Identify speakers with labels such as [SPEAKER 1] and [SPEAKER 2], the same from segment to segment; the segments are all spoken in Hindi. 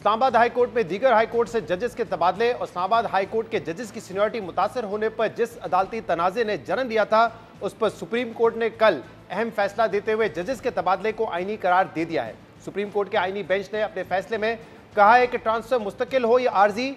[SPEAKER 1] इस्लामाबाद हाई कोर्ट में दीगर हाई कोर्ट से जजेस के तबादले और इस्लामाबाद हाई कोर्ट के जजेस की सीनियरिटी मुतासर होने पर जिस अदालती तनाज़े ने जन्म दिया था, उस पर सुप्रीम कोर्ट ने कल अहम फैसला देते हुए जजेस के तबादले को आईनी करार दे दिया है। सुप्रीम कोर्ट के आईनी बेंच ने अपने फैसले में कहा है कि ट्रांसफर मुस्तकिल हो या आर्जी,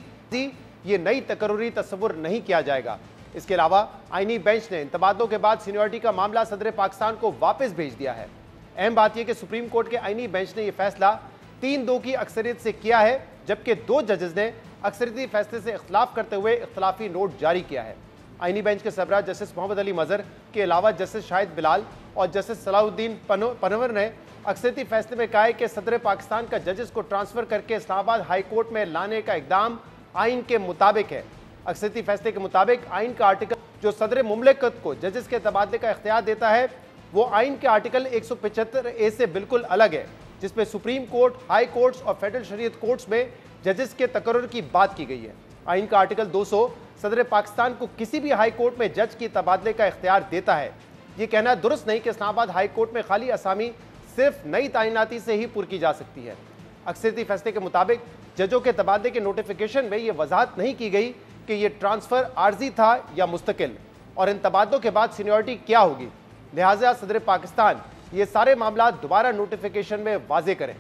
[SPEAKER 1] ये नई तकर्रुरी तस्वुर नहीं किया जाएगा। इसके अलावा आईनी बेंच ने इन तबादलों के बाद सीनियरिटी का मामला सदर पाकिस्तान को वापस भेज दिया है। अहम बात यह कि सुप्रीम कोर्ट के आईनी बेंच ने यह फैसला 3-2 की अक्सरियत से किया है, जबकि 2 जजेस ने अक्सरियती फैसले से इख्तलाफ करते हुए इख्तलाफी नोट जारी किया है। आईनी बेंच के सरबराह जस्टिस मोहम्मद अली मजहर के अलावा जस्टिस शाहिद बिलाल और जस्टिस सलाहुद्दीन पनवर ने अक्सरियती फैसले में कहा है कि सदर पाकिस्तान का जजेस को ट्रांसफर करके इस्लामाबाद हाई कोर्ट में लाने का इकदाम आइन के मुताबिक है। अक्सरियती फैसले के मुताबिक आइन का आर्टिकल जो सदर मुमलिकत को जजेस के तबादले का इख्तियार देता है, वो आइन के आर्टिकल 175A से बिल्कुल अलग है, जिसमें सुप्रीम कोर्ट, हाई कोर्ट्स और फेडरल शरीयत कोर्ट्स में जजेस के तकर्रुर की बात की गई है। आइन का आर्टिकल 200 सदर पाकिस्तान को किसी भी हाई कोर्ट में जज की तबादले का इख्तियार देता है। ये कहना दुरुस्त नहीं कि इस्लामाबाद हाई कोर्ट में खाली असामी सिर्फ नई तैनाती से ही पूरी की जा सकती है। अक्सरियती फैसले के मुताबिक जजों के तबादले के नोटिफिकेशन में यह वजाहत नहीं की गई कि यह ट्रांसफर आर्जी था या मुस्तकिल, और इन तबादलों के बाद सीनियरिटी क्या होगी। लिहाजा सदर पाकिस्तान ये सारे मामला दोबारा नोटिफिकेशन में वाजे करें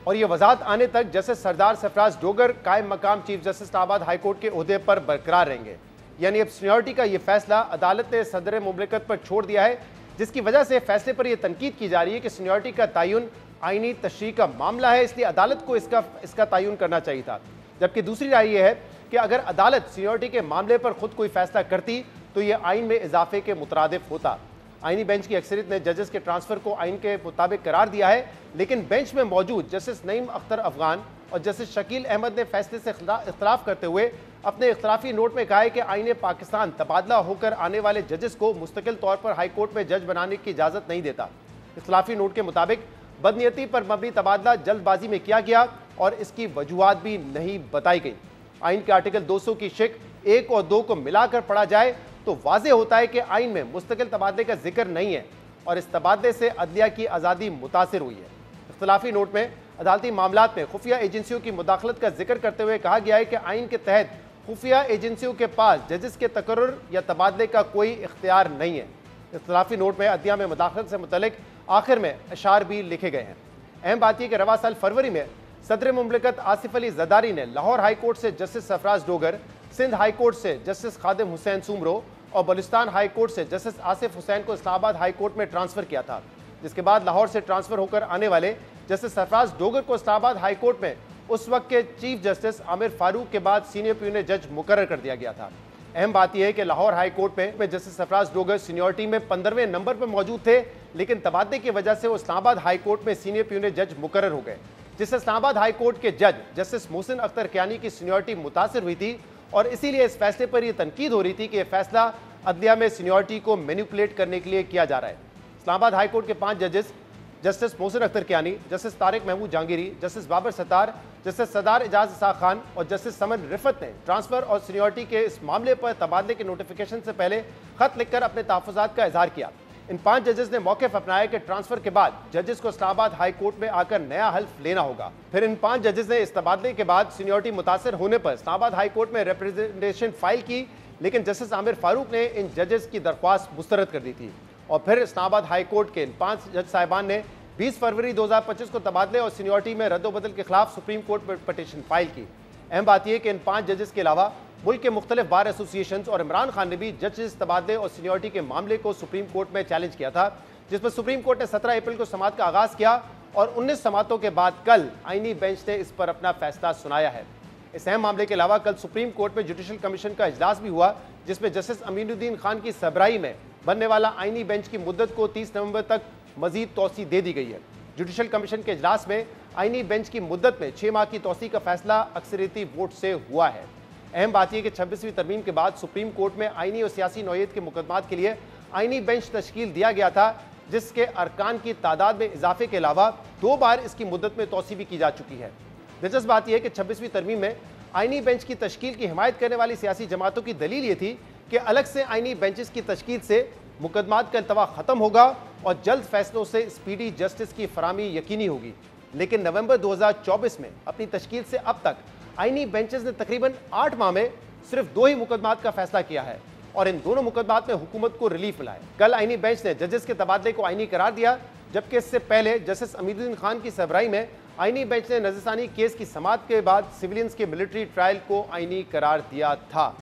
[SPEAKER 1] और ये वजाहत आने तक जस्टिस सरदार सरफराज डोगर कायम मकाम chief justice Islamabad high court के ओहदे पर बरकरार रहेंगे। यानी अब सीनियरिटी का ये फैसला अदालत ने सदर मुमलिकत पर छोड़ दिया है, जिसकी वजह से फैसले पर यह तनकीद की जा रही है कि सीनियरिटी का तयन आईनी तशरीह का मामला है, इसलिए अदालत को इसका तयन करना चाहिए था। जबकि दूसरी राय यह है कि अगर अदालत सीनियरिटी के मामले पर खुद कोई फैसला करती तो यह आइन में इजाफे के मुतरादिफ होता। आईनी बेंच की अक्सरियत ने जजेस के ट्रांसफर को आइन के मुताबिक करार दिया है, लेकिन बेंच में मौजूद जस्टिस नईम अख्तर अफगान और जस्टिस शकील अहमद ने फैसले से इख्तलाफ करते हुए अपने इख्तलाफी नोट में कहा है कि आईन पाकिस्तान तबादला होकर आने वाले जजेस को मुस्तकिल तौर पर हाई कोर्ट में जज बनाने की इजाज़त नहीं देता। इख्तलाफी नोट के मुताबिक बदनीयती पर मबनी तबादला जल्दबाजी में किया गया और इसकी वजूहात भी नहीं बताई गई। आइन के आर्टिकल 200 की शिक 1 और 2 को मिलाकर पढ़ा जाए तो वाजे होता है कि आइन में मुस्तकिल तबादले का जिक्र नहीं है और इस तबादले से अदलिया की आज़ादी मुतासिर हुई है। इख्तलाफी नोट में अदालती मामलात में खुफिया एजेंसियों की मुदाखलत का जिक्र करते हुए कहा गया है कि आइन के तहत खुफिया एजेंसियों के पास जजेस के तकर्रुर या तबादले का कोई इख्तियार नहीं है। इख्तलाफी नोट में अदलिया में मुदाखलत से मुतल्लिक आखिर में अशार भी लिखे गए हैं। अहम बात यह कि रवा साल फरवरी में सदर मुमलिकत आसिफ अली जरदारी ने लाहौर हाई कोर्ट से justice Sarfaraz Dogar, Sindh high court से जस्टिस खादिम हुसैन सुमरो और बलुचिस्तान हाई कोर्ट से जस्टिस आसिफ हुसैन को इस्लामाबाद हाई कोर्ट में ट्रांसफर किया था, जिसके बाद लाहौर से ट्रांसफर होकर आने वाले जस्टिस सरफराज डोगर को इस्लामाबाद हाई कोर्ट में उस वक्त के चीफ जस्टिस आमिर फारूक के बाद सीनियर प्यून जज मुकर्रर कर दिया गया था। अहम बात यह है कि लाहौर हाई कोर्ट में जस्टिस सरफराज डोगर सीनियरिटी में 15वें नंबर पर मौजूद थे, लेकिन तबादले की वजह से वो इस्लामाबाद हाई कोर्ट में सीनियर प्यून जज मुकर्रर हो गए, जिससे इस्लामाबाद हाई कोर्ट के जज जस्टिस मोहसिन अख्तर कियानी की सीनियरिटी मुतासिर हुई थी और इसीलिए इस फैसले पर यह तनकीद हो रही थी कि यह फैसला अदलिया में सीनियरिटी को मैनिपुलेट करने के लिए किया जा रहा है। इस्लामाबाद हाई कोर्ट के 5 जजेस justice Mohsin Akhtar Kayani, justice Tariq Mahmood Jahangiri, justice Babar Sattar, justice Sardar Ejaz Ishaq Khan और जस्टिस समन रिफत ने ट्रांसफर और सीनियरिटी के इस मामले पर तबादले के नोटिफिकेशन से पहले खत लिखकर अपने तहफ़्फ़ुज़ात का इजहार किया। इन 5 जजेस ने मौक़िफ़ अपनाया कि ट्रांसफर के बाद जजेस को इस्लामाबाद हाई कोर्ट में आकर नया हल्फ लेना होगा। फिर इन 5 जजेस ने इस तबादले के बाद सीनियरिटी मुतासर होने पर इस्लामाबाद हाई कोर्ट में रिप्रेजेंटेशन फाइल की, लेकिन जस्टिस आमिर फारूक ने इन जजेस की दरख्वास्त मुस्तरद कर दी थी और फिर इस्लामाबाद हाई कोर्ट के इन 5 जज साहिबान ने 20 फरवरी 2025 को तबादले और सीनियरिटी में रद्दोबदल के खिलाफ सुप्रीम कोर्ट में पटिशन फाइल की। अहम बात यह कि इन 5 जजेस के अलावा मुल्क के मुख्तलिफ बार एसोसिएशन और इमरान खान ने भी जजेस तबादले और सीनियरिटी के मामले को सुप्रीम कोर्ट में चैलेंज किया था, जिस पर सुप्रीम कोर्ट ने 17 अप्रैल को समाअत का आगाज किया और 19 समाअतों के बाद कल आईनी बेंच ने इस पर अपना फैसला सुनाया है। इस अहम मामले के अलावा कल सुप्रीम कोर्ट में जुडिशल कमीशन का इजलास भी हुआ, जिसमें जस्टिस अमीनुद्दीन खान की सरबराही में बनने वाला आईनी बेंच की मुद्दत को 30 नवंबर तक मजीद तोसी दे दी गई है। जुडिशल कमीशन के इजलास में आईनी बेंच की मुद्दत में 6 माह की तोसी का फैसला अक्सरियती वोट से हुआ है। अहम बात यह कि 26वीं तरमीम के बाद सुप्रीम कोर्ट में आईनी और सियासी नौयत के मुकदमात के लिए आईनी बेंच तश्कील दिया गया था, जिसके अरकान की तादाद में इजाफे के अलावा 2 बार इसकी मुद्दत में तोसी भी की जा चुकी है। दिलचस्प बात यह है कि 26वीं तरमीम में आईनी बेंच की तश्कील की हिमायत करने वाली सियासी जमातों की दलील ये थी कि अलग से आईनी बेंचेस की तश्कील से मुकदमात का अल्तवा खत्म होगा और जल्द फैसलों से स्पीडी जस्टिस की फराहमी यकीनी होगी। लेकिन नवंबर 2024 में अपनी तश्कील से अब तक आईनी बेंचेस ने तकरीबन 8 माह में सिर्फ 2 ही मुकदमात का फैसला किया है और इन दोनों मुकदमात में हुकूमत को रिलीफ मिला है। कल आईनी बेंच ने जजेस के तबादले को आईनी करार दिया, जबकि इससे पहले जस्टिस अमीरुद्दीन खान की सरबराही में आईनी बेंच ने नजरसानी केस की समाअत के बाद सिविलियंस के मिलिट्री ट्रायल को आईनी करार दिया था।